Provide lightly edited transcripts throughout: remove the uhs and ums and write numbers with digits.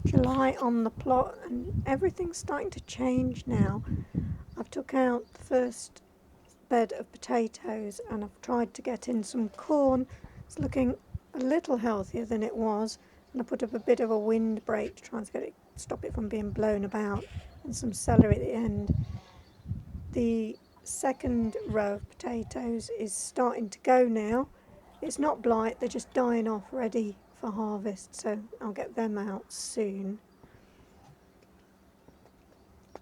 July on the plot, and everything's starting to change now. I've took out the first bed of potatoes and I've tried to get in some corn. It's looking a little healthier than it was, and I put up a bit of a windbreak to try and stop it from being blown about, and some celery at the end. The second row of potatoes is starting to go now. It's not blight, they're just dying off ready for harvest, so I'll get them out soon.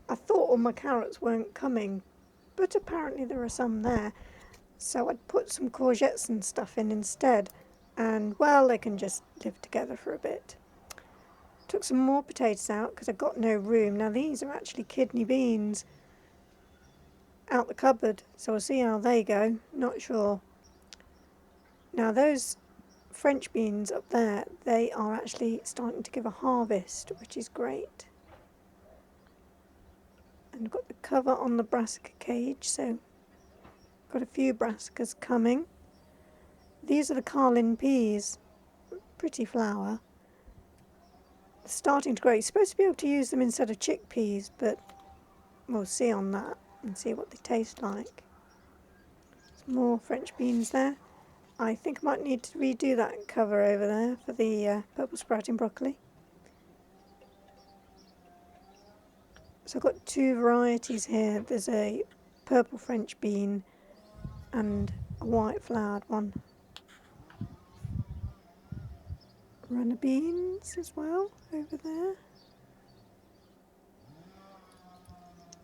I thought all my carrots weren't coming, but apparently there are some there, so I'd put some courgettes and stuff in instead, and well, they can just live together for a bit. Took some more potatoes out because I got no room. Now these are actually kidney beans out the cupboard, so we'll see how they go, not sure. Now those French beans up there, they are actually starting to give a harvest, which is great. And I've got the cover on the brassica cage, so got a few brassicas coming. These are the Carlin peas, pretty flower. They're starting to grow. You're supposed to be able to use them instead of chickpeas, but we'll see on that and see what they taste like. Some more French beans there. I think I might need to redo that cover over there for the purple sprouting broccoli. So I've got two varieties here. There's a purple French bean and a white flowered one. Runner beans as well over there.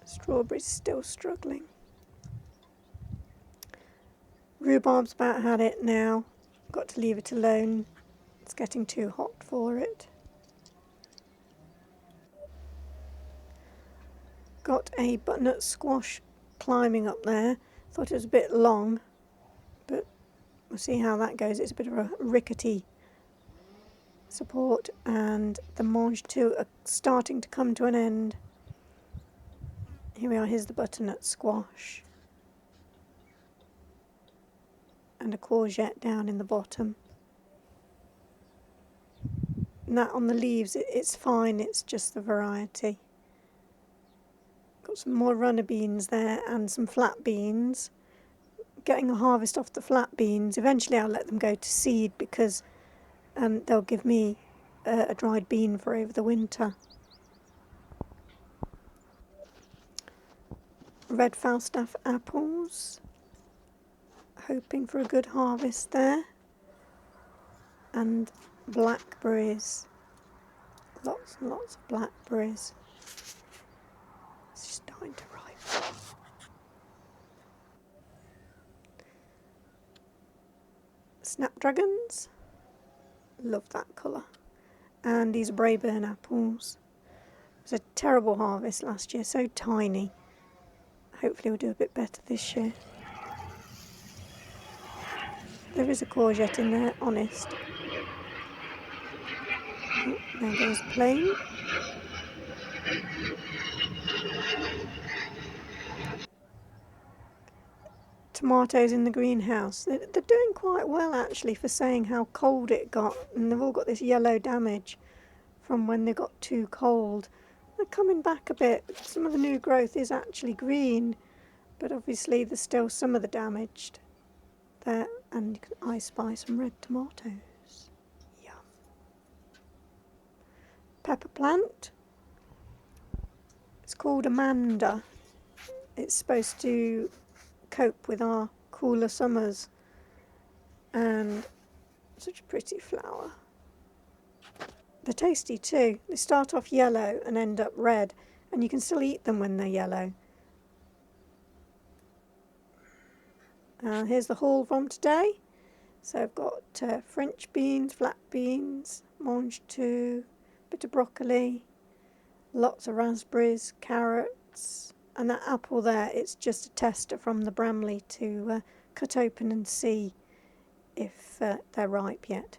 Strawberries still struggling. Rhubarb's about had it now. Got to leave it alone. It's getting too hot for it. Got a butternut squash climbing up there. Thought it was a bit long, but we'll see how that goes. It's a bit of a rickety support, and the mange two are starting to come to an end. Here we are, here's the butternut squash. And a courgette down in the bottom. And that on the leaves, it's fine, it's just the variety. Got some more runner beans there and some flat beans. Getting a harvest off the flat beans. Eventually I'll let them go to seed because they'll give me a dried bean for over the winter. Red Falstaff apples. Hoping for a good harvest there. And blackberries. Lots and lots of blackberries. It's starting to ripen. Snapdragons. Love that colour. And these are Braeburn apples. It was a terrible harvest last year, so tiny. Hopefully we'll do a bit better this year. There is a courgette in there, honest. Oh, there goes the plane. Tomatoes in the greenhouse. They're doing quite well actually for saying how cold it got, and they've all got this yellow damage from when they got too cold. They're coming back a bit. Some of the new growth is actually green, but obviously there's still some of the damaged there, and I spy some red tomatoes. Yum. Pepper plant. It's called Amanda. It's supposed to cope with our cooler summers, and such a pretty flower. They're tasty too. They start off yellow and end up red, and you can still eat them when they're yellow. Here's the haul from today. So I've got French beans, flat beans, mange two, bit of broccoli, lots of raspberries, carrots, and that apple there, it's just a tester from the Bramley to cut open and see if they're ripe yet.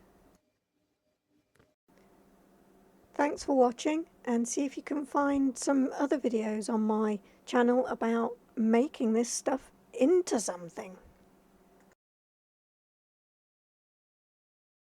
Thanks for watching, and see if you can find some other videos on my channel about making this stuff into something.